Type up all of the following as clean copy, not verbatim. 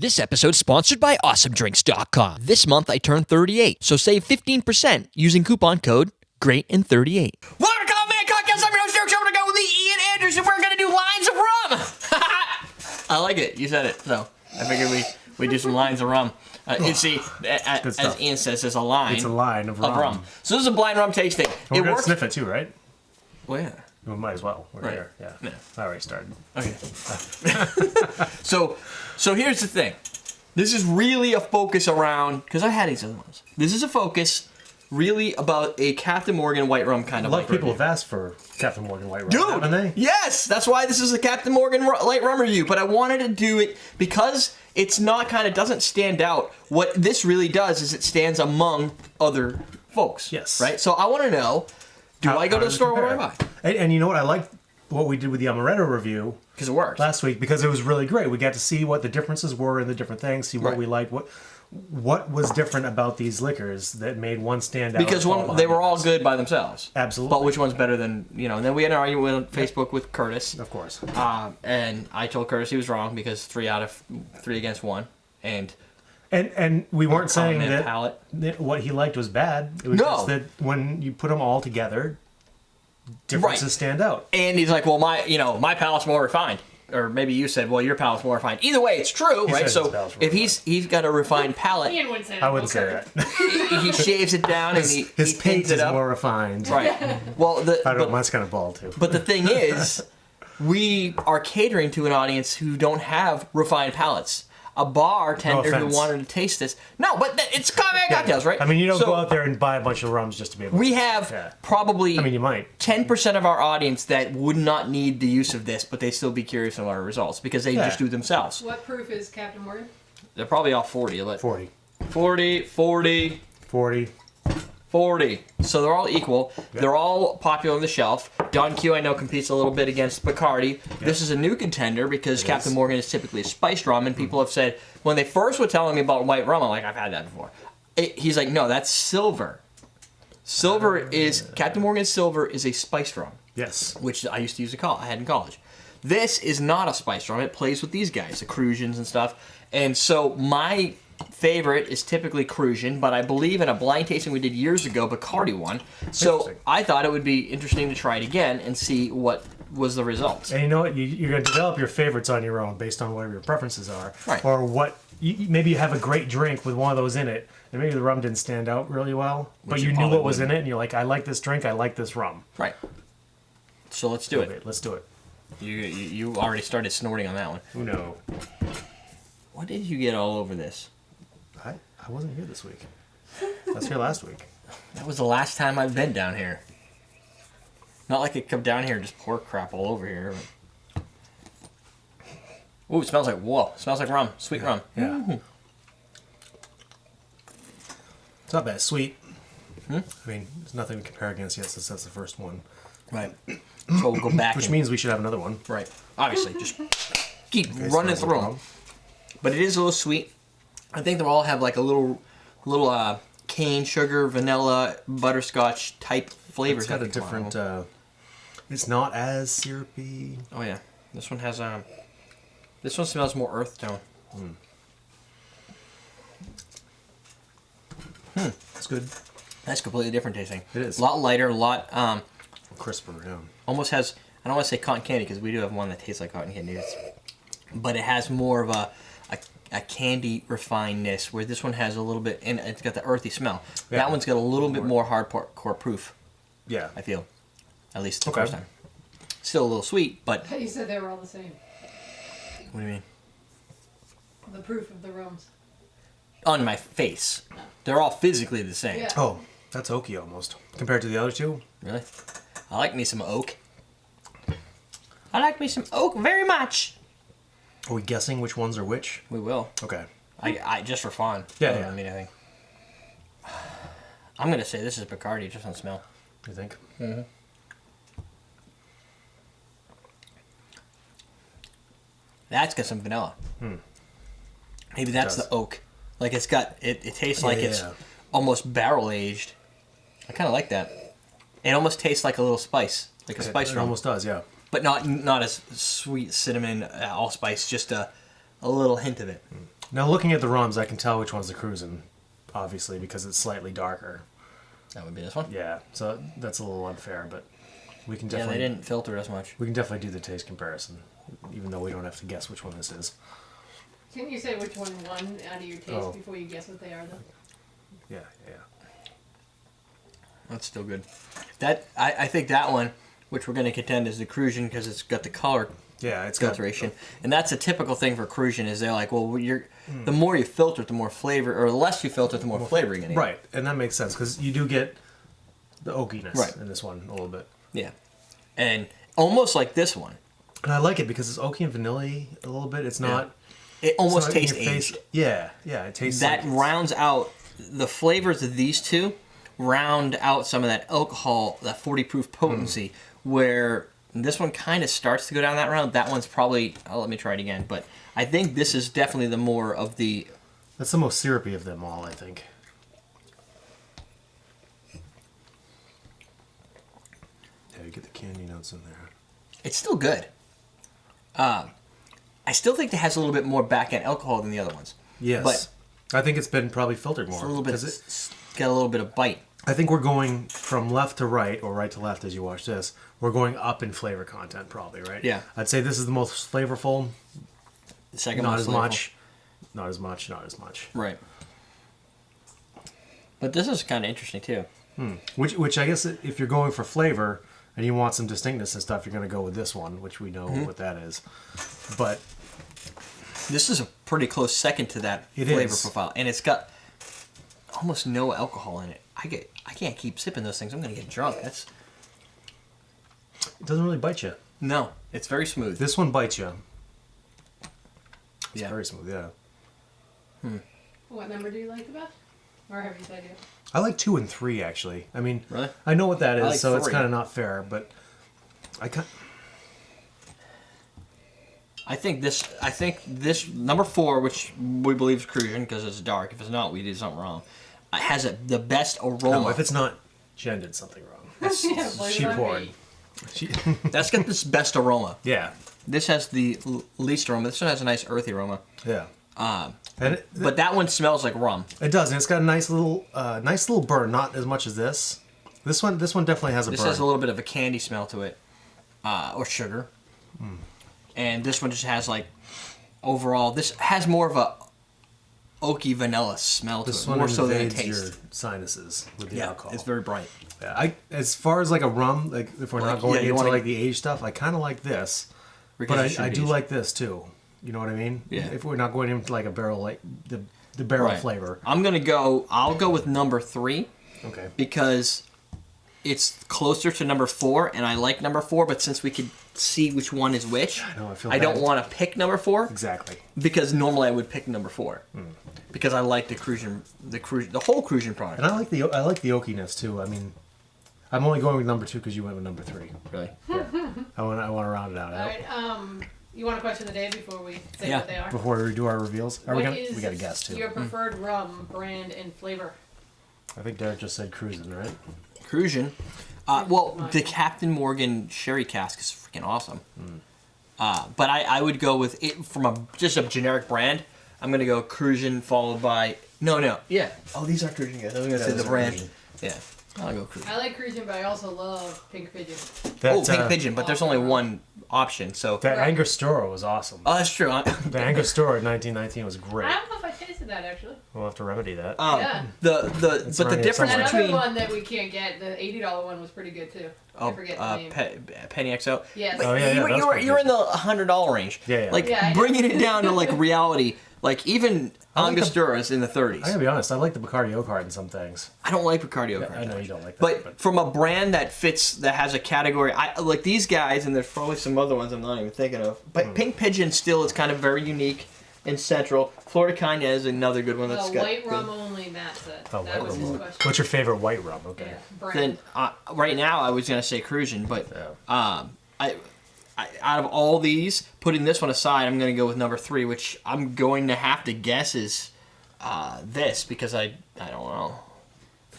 This episode's sponsored by AwesomeDrinks.com. This month I turned 38, so save 15% using coupon code GREAT38. Welcome to Man Cocktails. I'm your host, Derek. I'm going to go with Ian Andrews, and we're going to do lines of rum. I like it. You said it, so I figured we do some lines of rum. You see, as Ian says, there's a line. It's a line of rum. So this is a blind rum tasting. And we're going to sniff it too, right? Well, yeah. We might as well. We're Right. here. Yeah. Yeah. I already started. Okay. So here's the thing. This is really a focus around, because I had these other ones. This is a focus really about a Captain Morgan White Rum kind A of lot like of people review. have asked for Captain Morgan White Rum, Dude, haven't they? yes, that's why this is a Captain Morgan Light Rum review. But I wanted to do it because it's not doesn't stand out. What this really does is it stands among other folks. Yes. Right. So I want to know: do I go to the store? What do I buy? And you know what? I liked what we did with the Amaretto review Because it works. last week because it was really great. We got to see what the differences were in the different things, see what Right. we liked, what was different about these liquors that made one stand out. Because they were all good by themselves. Absolutely. But which one's better than, And then we had an argument on Facebook with Curtis. Of course. And I told Curtis he was wrong because 3 against 1. And we weren't saying Common that, palate. that what he liked was bad. It was No. just that when you put them all together, differences Right. stand out. And he's like, well, my palate's more refined. Or maybe you said, well, your palate's more refined. Either way, it's true, He right? says So his palate's more if he's got a refined palate, Ian wouldn't say that. I wouldn't say that. he shaves it down and His he paint paints it is up. more refined. Right. Well, I don't know. Mine's kind of bald too. but the thing is, we are catering to an audience who don't have refined palates. A bartender who offense. wanted to taste this. No, but it's common cocktails, right? I mean, you don't So go out there and buy a bunch of rums just to be able to. We have Yeah. probably I mean, you might. 10% of our audience that would not need the use of this, but they still be curious about our results because they Yeah. just do it themselves. What proof is Captain Morgan? They're probably all 40. 40. 40, 40, 40. 40. So they're all equal. They're all popular on the shelf. Don Q, I know, competes a little bit against Bacardi. This is a new contender because Captain Morgan is typically a spiced rum, and people have said, when they first were telling me about white rum, I'm like, I've had that before. He's like, no, that's silver. Captain Morgan Silver is a spiced rum, Yes. which I used to use I had in college. This is not a spiced rum. It plays with these guys, the Cruzans and stuff. And so my favorite is typically Cruzan, but I believe in a blind tasting we did years ago, Bacardi won. So Interesting. I thought it would be interesting to try it again and see what was the results. And you know what? You're going to develop your favorites on your own based on whatever your preferences are. Right. Or what. Maybe you have a great drink with one of those in it, and maybe the rum didn't stand out really well, but Which you it knew probably what was in wouldn't. it, and you're like, I like this drink, I like this rum. Right. So let's do Okay, it. let's do it. You already started snorting on that one. Who knows? What did you get all over this? I wasn't here this week. I was here last week. That was the last time I've been down here. Not like I come down here and just pour crap all over here. Ooh, it smells like rum. Sweet rum. Yeah. Mm-hmm. It's not bad. Sweet. I mean, there's nothing to compare against yet since that's the first one. Right. So we'll go back. Which and- means we should have another one. Right. Obviously, just keep Okay, running smells like through them. rum. But it is a little sweet. I think they all have like a little cane sugar, vanilla, butterscotch type flavors. It's got a that come out of different. them. It's not as syrupy. Oh yeah, this one has This one smells more earth tone. It's good. That's completely different tasting. It is. A lot lighter, a lot Crisper, yeah. almost has. I don't want to say cotton candy because we do have one that tastes like cotton candy. But it has more of a candy refinedness, where this one has a little bit, and it's got the earthy smell. Yeah. That one's got a little bit more hardcore proof, Yeah. I feel. At least the Okay. first time. Still a little sweet, but You said they were all the same. what do you mean? The proof of the rums. On my face. They're all physically the same. Yeah. Oh, that's oaky almost. Compared to the other two? Really? I like me some oak. I like me some oak very much. Are we guessing which ones are which? We will. Okay. I just for fun. Yeah, I don't yeah. mean anything. I'm gonna say this is Bacardi, just on smell. You think? That's got some vanilla. Maybe that's does. the oak. Like it's got it tastes like it's Yeah. almost barrel aged. I kinda like that. It almost tastes like a little spice. Like a spice It rum. almost does, yeah. But not as sweet cinnamon allspice, just a little hint of it. Now, looking at the rums, I can tell which one's the Cruzan, obviously, because it's slightly darker. That would be this one. Yeah, so that's a little unfair, but we can Yeah, definitely they didn't filter as much. we can definitely do the taste comparison, even though we don't have to guess which one this is. Can you say which one won out of your taste Oh. before you guess what they are, though? Yeah. That's still good. That I think that one, which we're going to contend is the Cruzan because it's got the color Yeah, it's got filtration, and that's a typical thing for Cruzan. Is they're like, well, the more you filter it, the more flavor, or the less you filter it, the more flavor you're gonna get. right, and that makes sense because you do get the oakiness Right. in this one a little bit. Yeah, and almost like this one, And I like it because it's oaky and vanilla a little bit. It's not. it almost it's not in tastes your face. aged. Yeah, it tastes That like it's- rounds out the flavors of these two, round out some of that alcohol, that 40 proof potency, where this one kind of starts to go down that route. That one's probably. Oh, let me try it again. But I think this is definitely the more of the. That's the most syrupy of them all, I think. Yeah, you get the candy notes in there. It's still good. I still think it has a little bit more back end alcohol than the other ones. Yes, But I think it's been probably filtered more. it's a little bit. 'cause It's got a little bit of bite. I think we're going from left to right, or right to left as you watch this. We're going up in flavor content, probably, right? Yeah. I'd say this is the most flavorful. The second Not most as flavorful. much. Not as much. Not as much. Right. But this is kind of interesting too. Which I guess if you're going for flavor and you want some distinctness and stuff, you're going to go with this one, which we know Mm-hmm. what that is. But This is a pretty close second to that It flavor is. profile, and it's got almost no alcohol in it. I can't keep sipping those things. I'm gonna get drunk. That's it doesn't really bite you. no. It's very smooth. This one bites you. It's yeah. very smooth, yeah. What number do you like the best? Or have you said yet? I like 2 and 3, actually. I mean, Really? I know what that is, I like so it's 3. kind of not fair, but I think this number 4, which we believe is Cruzan because it's dark. If it's not, we did something wrong. Has the best aroma. no, if it's not, Jen did something wrong. Yeah, blame She it on poured. me. She, That's got this best aroma. yeah, This has the least aroma. This one has a nice earthy aroma. yeah. And But that one smells like rum. it does, and it's got a nice little burn. Not as much as this. This one definitely has a This burn. has a little bit of a candy smell to it, or sugar. And this one just has like, overall, this has more of a oaky vanilla smell to This it, one more so than a invades taste. your sinuses with the Yeah, alcohol. it's very bright. Yeah, as far as like a rum, like if we're Like, not going yeah, you into wanna- like the aged stuff, I kind of like this, Because but it should I be do aged. like this too. You know what I mean? Yeah. If we're not going into like a barrel, like the barrel Right. flavor. I'll go with number 3 Okay. because it's closer to number 4, and I like number 4, but since we could see which one is which, I know, I feel don't bad. want to pick number 4 Exactly. because normally I would pick number 4 because I like the whole Cruzan product. And I like the oakiness too. I mean, I'm only going with number 2 because you went with number 3. Really. I want to round it out. All right. You want a question of the day before we say Yeah. what they are? Before we do our reveals, are we What gonna? is We got to guess too. your preferred rum brand and flavor? I think Derek just said Cruzan, right? Cruzan. Well, the Captain Morgan sherry cask is freaking awesome. But I would go with it from just a generic brand. I'm gonna go Cruzan followed by yeah. Oh, these are Cruzan guys. I was gonna say those the are brand. Cruzan. Yeah, I'll go Cruzan. I like Cruzan, but I also love Pink Pigeon. Oh, Pink Pigeon, but there's only one option. So That Right. Angostura was awesome. oh, that's true. The Angostura in 1919 was great. I don't know if I tasted that actually. We'll have to remedy that. Yeah. But the around here difference somewhere. That other between one that we can't get, the $80 one was pretty good too. I forget the name. Penny XO. Yes. But Oh, yeah, you, that was you were pretty you're in good. the $100 range. Yeah, yeah. Like Yeah, I know. bringing it down to like reality. Like even I like the- Angosturas in the 30s. I gotta be honest. I like the Bacardi Oak in some things. I don't like Bacardi Oak. I know you don't like that, But from a brand that fits, that has a category, I like these guys, and there's probably some other ones I'm not even thinking of. But Pink Pigeon still is kind of very unique and central. Florida Cagna is another good one that's got. White rum only, Matt said. Oh, That white was rum. his question. What's your favorite white rum? Okay. Yeah, brand. Then right now I was gonna say Cruzan, but Yeah. I out of all these, putting this one aside, I'm gonna go with number 3, which I'm going to have to guess is this because I don't know.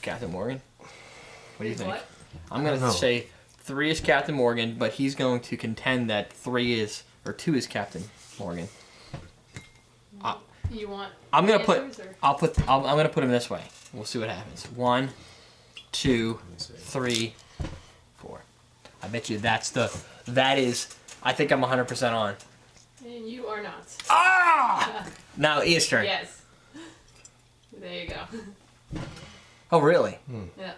Captain Morgan. What do you think? What? I'm going know. to say 3 is Captain Morgan, but he's going to contend that 2 is Captain Morgan. You want? I'm gonna put. answers, or- I'm gonna put them this way. We'll see what happens. 1, 2, 3, 4. I bet you that is. I think I'm 100% on. And you are not. Ah! Now Eastern. Yes. There you go. Oh really? Yeah.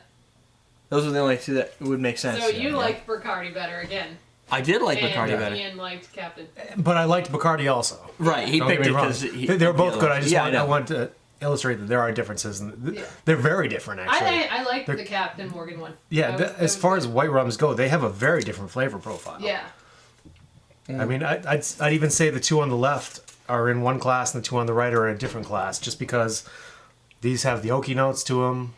Those are the only two that would make sense. So you liked Bacardi better again. I did like And Bacardi better. Ian liked Captain. But I liked Bacardi also. Right, he Don't picked get it me wrong. because They were both good. I know. want to illustrate that there are differences, and Yeah. they're very different actually. I liked the Captain Morgan one. Yeah, That was as far as good. white rums go, they have a very different flavor profile. Yeah. I mean, I'd even say the two on the left are in one class and the two on the right are in a different class, just because these have the oaky notes to them,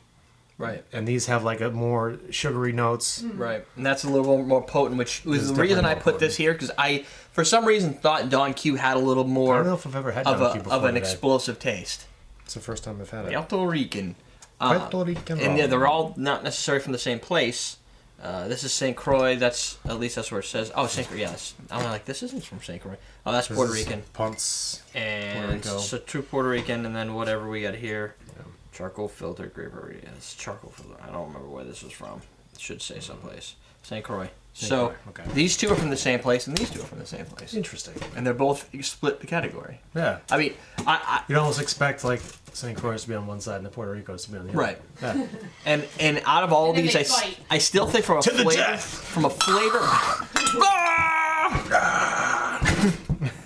Right. and these have like a more sugary notes. Right, and that's a little more potent, which was It's the reason definitely I more put this here, because I, for some reason, thought Don Q had a little I don't know more if I've ever had of, Don Q before of an today. explosive taste. It's the first time I've had it. Puerto Rican. Puerto Rican And rum. yeah, they're all not necessarily from the same place. This is St. Croix. That's at least that's where it says. Oh, St. Croix. Yeah, I'm like, this isn't from St. Croix. Oh, that's This Puerto is Rican. Ponce. And Rico. so true Puerto Rican, and then whatever we got here, charcoal filtered grapefruit. Yeah, it's charcoal filter. I don't remember where this was from. It should say someplace. St. Croix. So Croix, okay. these two are from the same place, and these two are from the same place, Interesting. and they're both split the category. Yeah. I mean, I You'd almost expect like St. Croix to be on one side and the Puerto Rico's to be on the other. Right. Yeah. and out of all And then these, they fight. I still think from a To the flavor, death! from a flavor.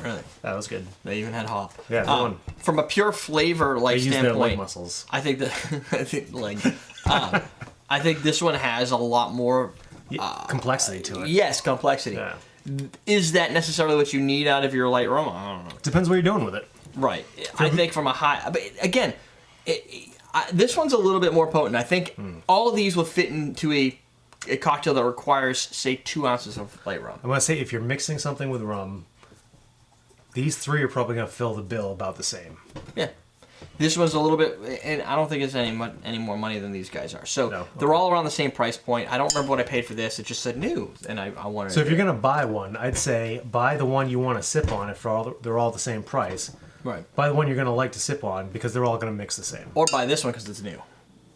Really, That was good. they even had hop. Yeah, good one. From a pure flavor They like use their leg standpoint, muscles. I think that I think this one has a lot more. Complexity to it. Yes, complexity. Yeah. Is that necessarily what you need out of your light rum? I don't know. Depends what you're doing with it. Right. I think from a high, but again, this one's a little bit more potent. I think all of these will fit into a cocktail that requires, say, 2 ounces of light rum. I want to say if you're mixing something with rum, these three are probably going to fill the bill about the same. Yeah. This was a little bit, and I don't think it's any more money than these guys are. So No. they're all around the same price point. I don't remember what I paid for this. It just said new, and I wanted. So if you're going to buy one, I'd say buy the one you want to sip on if they're all the same price. right, Buy the one you're going to like to sip on because they're all going to mix the same. or buy this one because it's new.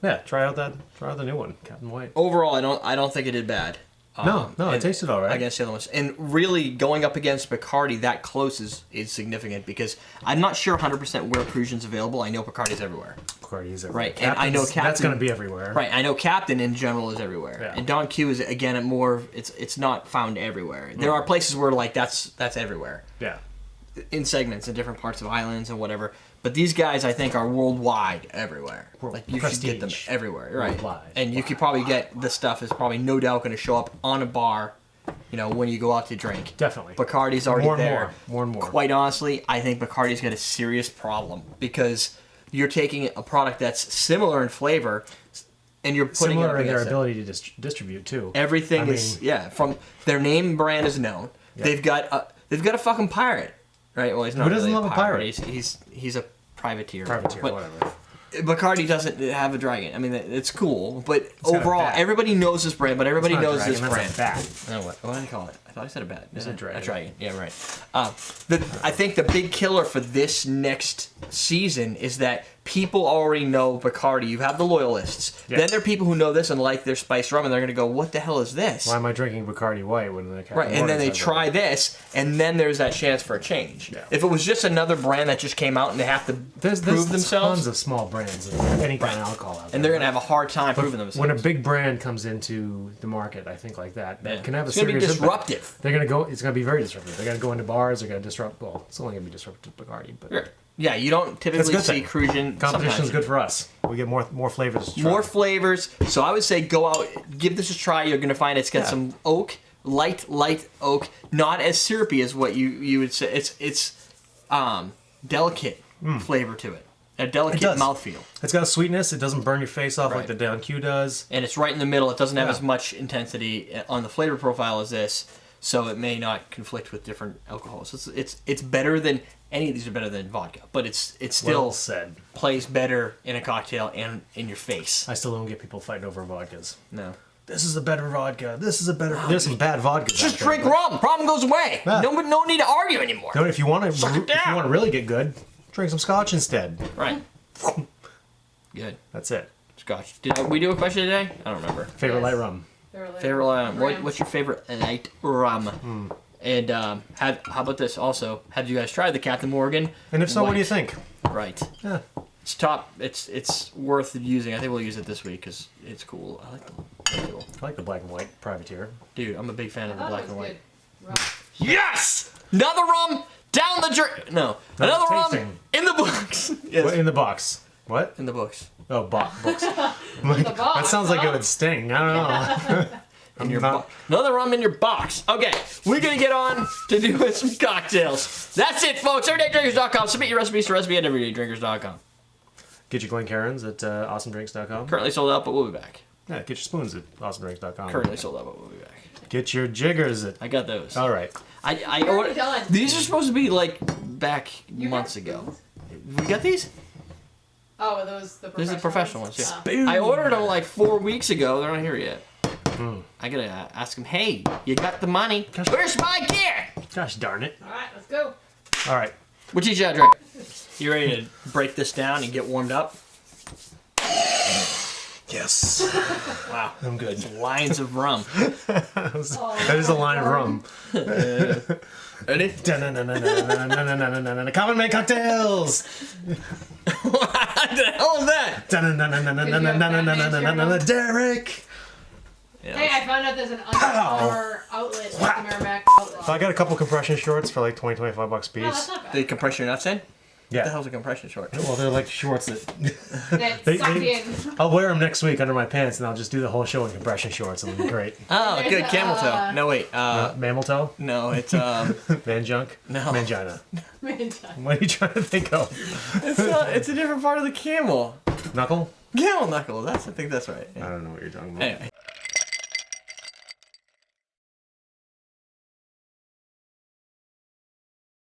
Yeah, try out the new one, Captain White. Overall, I don't think it did bad. No, it and tasted all right. Against the other ones. And really, going up against Bacardi that close is significant because I'm not sure 100% where Cruzan's available. I know Bacardi's everywhere. Bacardi's everywhere. Right, and I know That's Captain- going to be everywhere. Right, I know Captain in general is everywhere. Yeah. And Don Q is, again, it's not found everywhere. There are places where, like, that's everywhere. Yeah. In segments, in different parts of islands and whatever. But these guys, I think, are worldwide everywhere. Like, you should get them Prestige. everywhere. Right. Worldwide. And you could probably get the stuff is probably no doubt going to show up on a bar, when you go out to drink. Definitely. Bacardi's already More and there. more and more. Quite honestly, I think Bacardi's got a serious problem because you're taking a product that's similar in flavor and you're putting it Similar up in their against it. ability to distribute too. Everything I is mean- from their name brand is known. Yeah. They've got a fucking pirate, right? Well, he's not Who doesn't really love a pirate? He's a privateer. Privateer, But whatever. Bacardi doesn't have a dragon. I mean, it's cool, but got a overall, bat. everybody knows this brand. But everybody It's not a knows dragon, this brand. that's a bat. No, what do you call it? I thought I said a bat. It's a dragon. A dragon. Yeah, right. I think the big killer for this next season is that people already know Bacardi. You have the loyalists. Yeah. Then there are people who know this and like their spiced rum, and they're going to go, "What the hell is this?" Why am I drinking Bacardi White when the Captain Right, and then Morgan they says try this, and then there's that chance for a change. Yeah. If it was just another brand that just came out and they have to There's prove themselves, tons of small brands of any kind of alcohol out there. and they're gonna have a hard time proving themselves. When a big brand comes into the market, I think like that Yeah. can have a It's gonna be serious impact. disruptive. They're gonna go. It's gonna be very disruptive. They're gonna go into bars. They're gonna disrupt. Well, it's only gonna be disruptive to Bacardi, but Sure. Yeah, you don't that's a typically good see thing. Cruzan. Competition's sometimes. good for us. We get more flavors. To try. More flavors. So I would say go out, give this a try. You're gonna find it's got Yeah. some oak, light oak, not as syrupy as what you would say. It's delicate flavor to it, a delicate does. mouthfeel. It's got a sweetness. It doesn't burn your face off Right. like the Down Q does. And it's right in the middle. It doesn't have Yeah. as much intensity on the flavor profile as this, so it may not conflict with different alcohols. It's better than any of these are better than vodka, but it still Well said. plays better in a cocktail and in your face. I still don't get people fighting over vodkas. No, This is a better vodka. This is a better. There's some bad vodkas. just out there, drink but- rum. Problem goes away. Yeah. No need to argue anymore. No, if you want to, Suck it if you down. want to really get good, Drink some scotch instead. Right. Good. That's it. Scotch. Did we do a question today? I don't remember. Favorite Yes. light rum. Favorite what's your favorite light rum? And how about this also? Have you guys tried the Captain Morgan? And if so, what do you White? think? Right. Yeah. It's top. It's worth using. I think we'll use it this week because it's cool. I like the label. I like the black and white privateer. Dude, I'm a big fan of the black and white. Rum. Yes! Another rum down the drink. No, another rum tasting. in the books. Yes. What, in the box. What? In the books. Oh, books. I'm like, The box, that sounds like it huh? would sting. I don't know. In your not- another rum in your box. Okay, we're gonna get on to doing some cocktails. That's it, folks. EverydayDrinkers.com. Submit your recipes to recipe at EverydayDrinkers.com. Get your Glencairns at awesomedrinks.com. Currently sold out, but we'll be back. Yeah, get your spoons at awesomedrinks.com. Currently sold out, but we'll be back. Get your jiggers at... I got those. All right. I You're ordered. done. These are supposed to be like back You months got ago. spoons? We got these. Oh, are those the These are the professional ones. Yeah. Oh. I ordered them like 4 weeks ago. They're not here yet. I gotta ask them. Hey, you got the money? Where's my gear? Gosh darn it. All right, let's go. All right. We'll teach you how to drink. You ready to break this down and get warmed up? Yes. Wow. I'm good. Lines of rum. That is a line of rum. Ready? Common man cocktails. What the hell is that? Derek. Hey, I found out there's an undercover outlet at the Merrimack So Outlaw. I got a couple compression shorts for like 20, 25 bucks a Oh, that's piece. not bad. The compression nuts in? What the Yeah. hell's a compression short? Well, they're like shorts that That they- sucked they- in. I'll wear them next week under my pants, and I'll just do the whole show in compression shorts. It'll be great. Oh, There's good. a, Camel toe. No, wait. Mammal toe, No, it's man junk, No. mangina. Man, What are you trying to think of? it's a different part of the camel. Knuckle? Camel knuckle. I think that's right. I don't know what you're talking about. Anyway.